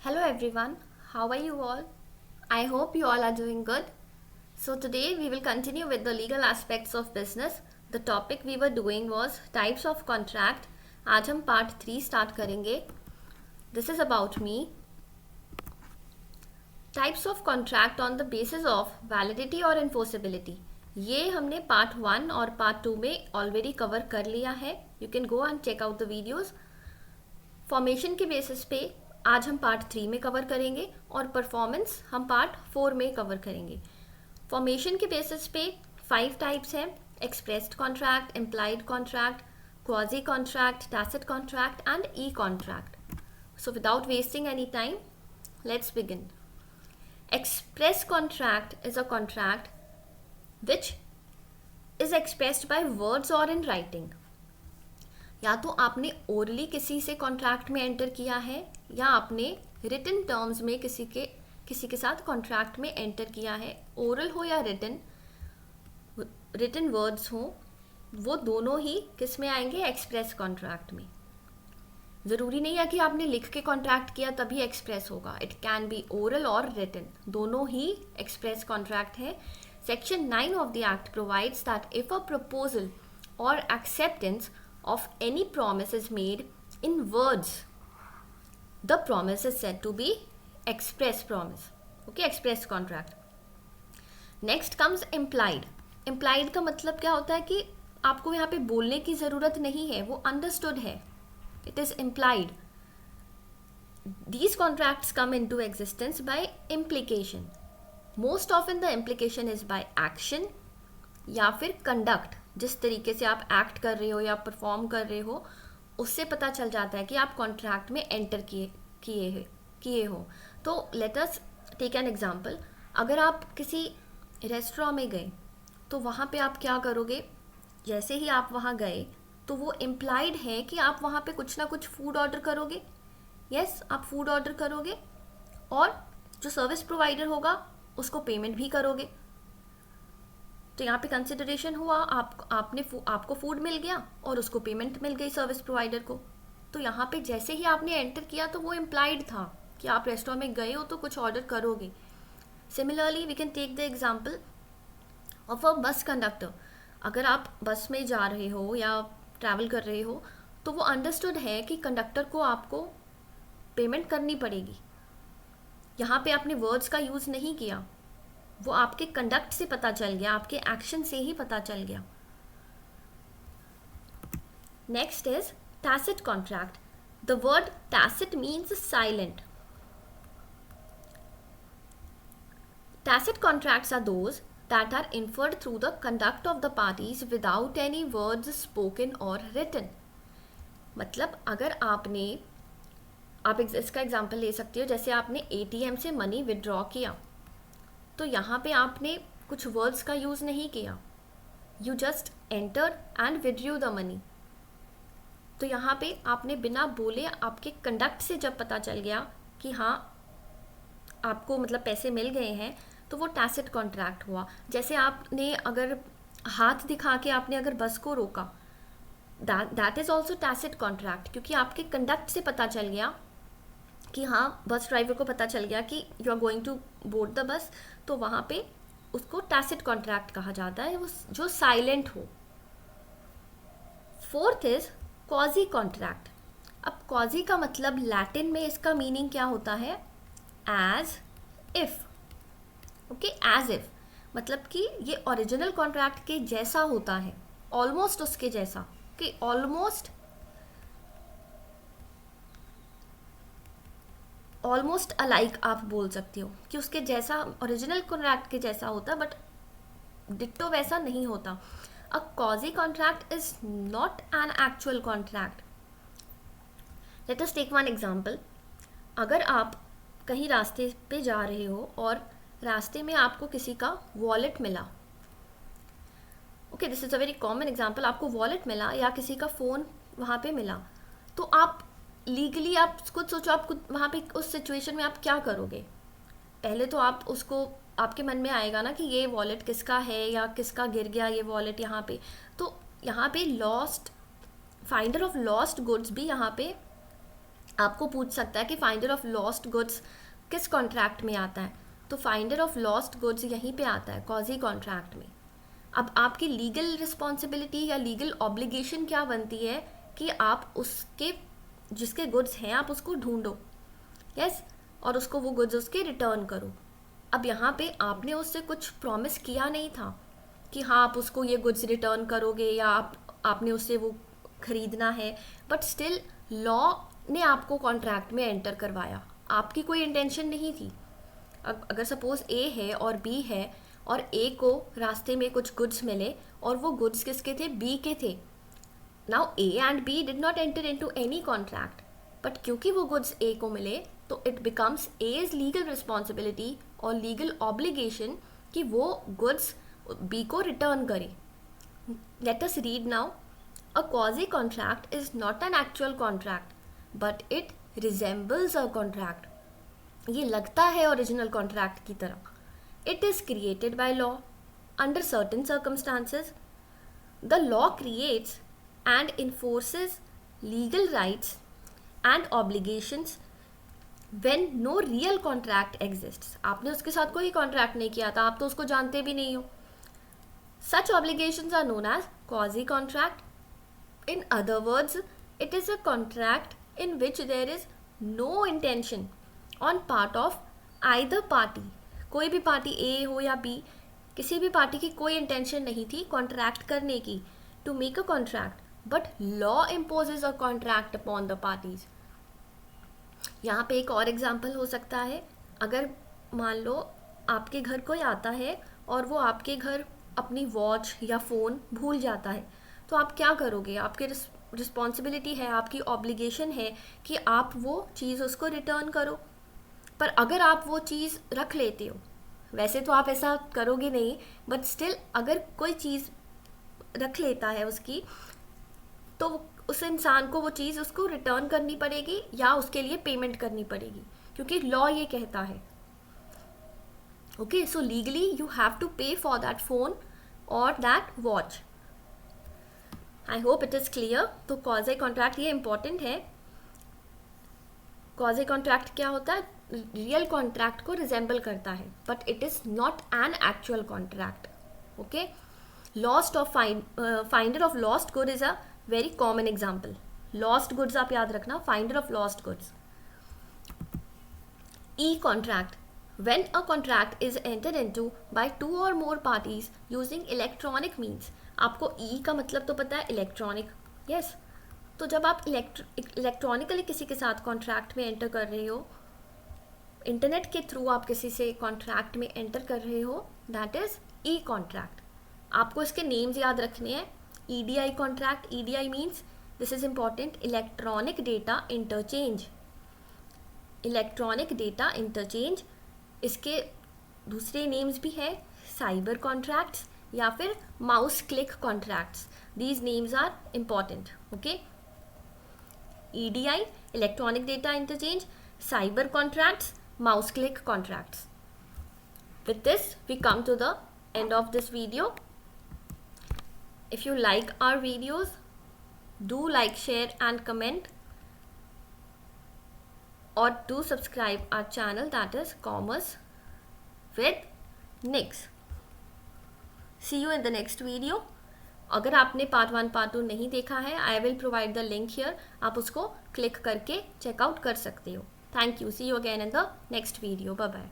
Hello everyone, how are you all? I hope you all are doing good. So today we will continue with the legal aspects of business. The topic we were doing was types of contract. आज हम part 3 start करेंगे. This is about me. Types of contract on the basis of validity और enforceability. ये हमने part 1 और part 2 में already cover कर लिया है. You can go and check out the videos. Formation के बेसिस पे आज हम पार्ट 3 में कवर करेंगे और परफॉर्मेंस हम पार्ट 4 में कवर करेंगे. फॉर्मेशन के बेसिस पे 5 टाइप्स हैं: expressed contract, implied contract, quasi contract, tacit contract and E contract. So without wasting any time, let's begin. Express contract is a contract which is expressed by words or in writing. या तो आपने orally किसी से contract में enter किया है या आपने रिटन टर्म्स में किसी के साथ कॉन्ट्रैक्ट में एंटर किया है. ओरल हो या रिटन वर्ड्स हो, वो दोनों ही किस में आएंगे? एक्सप्रेस कॉन्ट्रैक्ट में. ज़रूरी नहीं है कि आपने लिख के कॉन्ट्रैक्ट किया तभी एक्सप्रेस होगा. इट कैन बी ओरल और रिटन, दोनों ही एक्सप्रेस कॉन्ट्रैक्ट है. Section 9 of the act provides that if a proposal और acceptance of any promise is made in words, the promise is said to be express promise. Okay, express contract. Next comes implied. Implied का मतलब क्या होता है कि आपको यहाँ पे बोलने की ज़रूरत नहीं है, वो understood है. It is implied. These contracts come into existence by implication. Most often the implication is by action या फिर conduct. जिस तरीके से आप एक्ट कर रहे हो या परफॉर्म कर रहे हो, उससे पता चल जाता है कि आप कॉन्ट्रैक्ट में एंटर किए हो. तो let us take an example. अगर आप किसी रेस्टोरेंट में गए तो वहाँ पे आप क्या करोगे? जैसे ही आप वहाँ गए तो वो इम्प्लाइड है कि आप वहाँ पे कुछ ना कुछ फूड ऑर्डर करोगे. यस, आप फूड ऑर्डर करोगे और जो सर्विस प्रोवाइडर होगा उसको पेमेंट भी करोगे. तो यहाँ पे कंसिडरेशन हुआ, आपको फूड मिल गया और उसको पेमेंट मिल गई सर्विस प्रोवाइडर को. तो यहाँ पे जैसे ही आपने एंटर किया तो वो इम्प्लाइड था कि आप रेस्टोरेंट में गए हो तो कुछ ऑर्डर करोगे. Similarly we can take the example of a bus conductor. अगर आप बस में जा रहे हो या ट्रैवल कर रहे हो तो वो अंडरस्टूड है कि कंडक्टर को आपको पेमेंट करनी पड़ेगी. यहाँ पे आपने वर्ड्स का यूज़ नहीं किया, वो आपके कंडक्ट से पता चल गया, आपके एक्शन से ही पता चल गया. Next is tacit contract. The word tacit means silent. Tacit contracts are those that are inferred through the conduct of the parties without any words spoken और रिटन. मतलब अगर आप इसका एग्जाम्पल ले सकते हो, जैसे आपने ATM से मनी विड्रॉ किया तो यहाँ पे आपने कुछ वर्ड्स का यूज़ नहीं किया. You just enter and withdrew the money. तो यहाँ पे आपने बिना बोले आपके कंडक्ट से जब पता चल गया कि हाँ आपको मतलब पैसे मिल गए हैं, तो वो टैसिट कॉन्ट्रैक्ट हुआ. जैसे आपने अगर हाथ दिखा के आपने अगर बस को रोका, that is also tacit contract, क्योंकि आपके कंडक्ट से पता चल गया कि हाँ बस ड्राइवर को पता चल गया कि you are going to board the bus. तो वहाँ पे उसको टैसिट कॉन्ट्रैक्ट कहा जाता है, वो जो साइलेंट हो. Fourth is quasi contract. अब क्वाजी का मतलब लैटिन में इसका मीनिंग क्या होता है? As if. Okay, as if मतलब कि ये ओरिजिनल कॉन्ट्रैक्ट के जैसा होता है, ऑलमोस्ट उसके जैसा, कि ऑलमोस्ट अलाइक आप बोल सकते हो कि उसके जैसा, ओरिजिनल कॉन्ट्रैक्ट के जैसा होता है, बट डिट्टो वैसा नहीं होता. A quasi contract is not an actual contract. Let us take one example. अगर आप कहीं रास्ते पे जा रहे हो और रास्ते में आपको किसी का वॉलेट मिला. Okay, this is a very common example. आपको वॉलेट मिला या किसी का फ़ोन वहाँ पे मिला, तो आप लीगली आप खुद सोचो, आप खुद वहाँ पे उस सिचुएशन में आप क्या करोगे? पहले तो आप उसको, आपके मन में आएगा ना कि ये वॉलेट किसका है या किसका गिर गया ये वॉलेट यहाँ पे. तो यहाँ पे फाइंडर ऑफ लॉस्ट गुड्स भी यहाँ पे आपको पूछ सकता है कि फाइंडर ऑफ लॉस्ट गुड्स किस कॉन्ट्रैक्ट में आता है, तो फाइंडर ऑफ लॉस्ट गुड्स यहीं पे आता है, कॉजी कॉन्ट्रैक्ट में। अब आपकी लीगल रिस्पॉन्सिबिलिटी या लीगल ऑब्लिगेशन क्या बनती है कि आप उसके जिसके गुड्स हैं आप उसको ढूंढो, यस, और उसको वो गुड्स उसके रिटर्न करो। अब यहाँ पे आपने उससे कुछ प्रॉमिस किया नहीं था कि हाँ आप उसको ये गुड्स रिटर्न करोगे या आपने उससे वो खरीदना है, बट स्टिल लॉ ने आपको कॉन्ट्रैक्ट में एंटर करवाया, आपकी कोई इंटेंशन नहीं थी। अगर सपोज ए है और बी है और ए को रास्ते में कुछ गुड्स मिले और वो गुड्स किसके थे, बी के थे। Now A and B did not enter into any contract, but क्योंकि वो गुड्स ए को मिले तो it becomes as legal responsibility और लीगल ऑब्लिगेशन कि वो गुड्स बी को रिटर्न करे। Let us read now, a quasi contract is not an actual contract but it resembles a contract. ये लगता है ओरिजिनल कॉन्ट्रैक्ट की तरह। It is created by law under certain circumstances. The law creates and enforces legal rights and obligations when no real contract exists. आपने उसके साथ कोई contract नहीं किया था, आप तो उसको जानते भी नहीं हो। Such obligations are known as quasi contract. In other words, it is a contract in which there is no intention on part of either party. कोई भी पार्टी ए हो या बी, किसी भी पार्टी की कोई इंटेंशन नहीं थी कॉन्ट्रैक्ट करने की, to make a contract, but law imposes a contract upon the parties. यहाँ पे एक और एग्जाम्पल हो सकता है, अगर मान लो आपके घर कोई आता है और वो आपके घर अपनी वॉच या फ़ोन भूल जाता है, तो आप क्या करोगे, आपकी रिस्पॉन्सिबिलिटी है, आपकी ऑब्लिगेशन है कि आप वो चीज़ उसको रिटर्न करो। पर अगर आप वो चीज़ रख लेते हो, वैसे तो आप ऐसा करोगे नहीं, बट स्टिल अगर कोई चीज़ रख लेता है उसकी, तो उस इंसान को वो चीज़ उसको रिटर्न करनी पड़ेगी या उसके लिए पेमेंट करनी पड़ेगी, क्योंकि लॉ ये कहता है। Okay, so legally you have to pay for that phone और that watch. I hope it is clear. तो क्वाज़ी कॉन्ट्रैक्ट ये इंपॉर्टेंट है। क्वाज़ी कॉन्ट्रैक्ट क्या होता है, रियल कॉन्ट्रैक्ट को रिजेंबल करता है, but it is not an actual contract. Okay, lost of finder of lost good is a very common example. Lost goods आप याद रखना, finder of lost goods. E contract, when a contract is entered into by two or more parties using electronic means। आपको ई का मतलब तो पता है, electronic, yes. तो जब आप इलेक्ट्रॉनिकली किसी के साथ कॉन्ट्रैक्ट में एंटर कर रहे हो, इंटरनेट के थ्रू आप किसी से कॉन्ट्रैक्ट में एंटर कर रहे हो, दैट इज ई कॉन्ट्रैक्ट। आपको इसके नेम्स याद रखने हैं। EDI contract, EDI means, this is important, electronic data interchange. Electronic data interchange, इसके दूसरे नेम्स भी है, साइबर कॉन्ट्रैक्ट्स या फिर mouse click contracts. These names are important. Okay, EDI, electronic data interchange, cyber contracts, mouse click contracts. With this we come to the end of this video. If you like our videos, do like, share and comment, or do subscribe our channel, that is Commerce with Nix. See you in the next video. अगर आपने part 1 part 2 नहीं देखा है, I will provide the link here, आप उसको click करके checkout कर सकते हो। Thank you. See you again in the next video. Bye bye.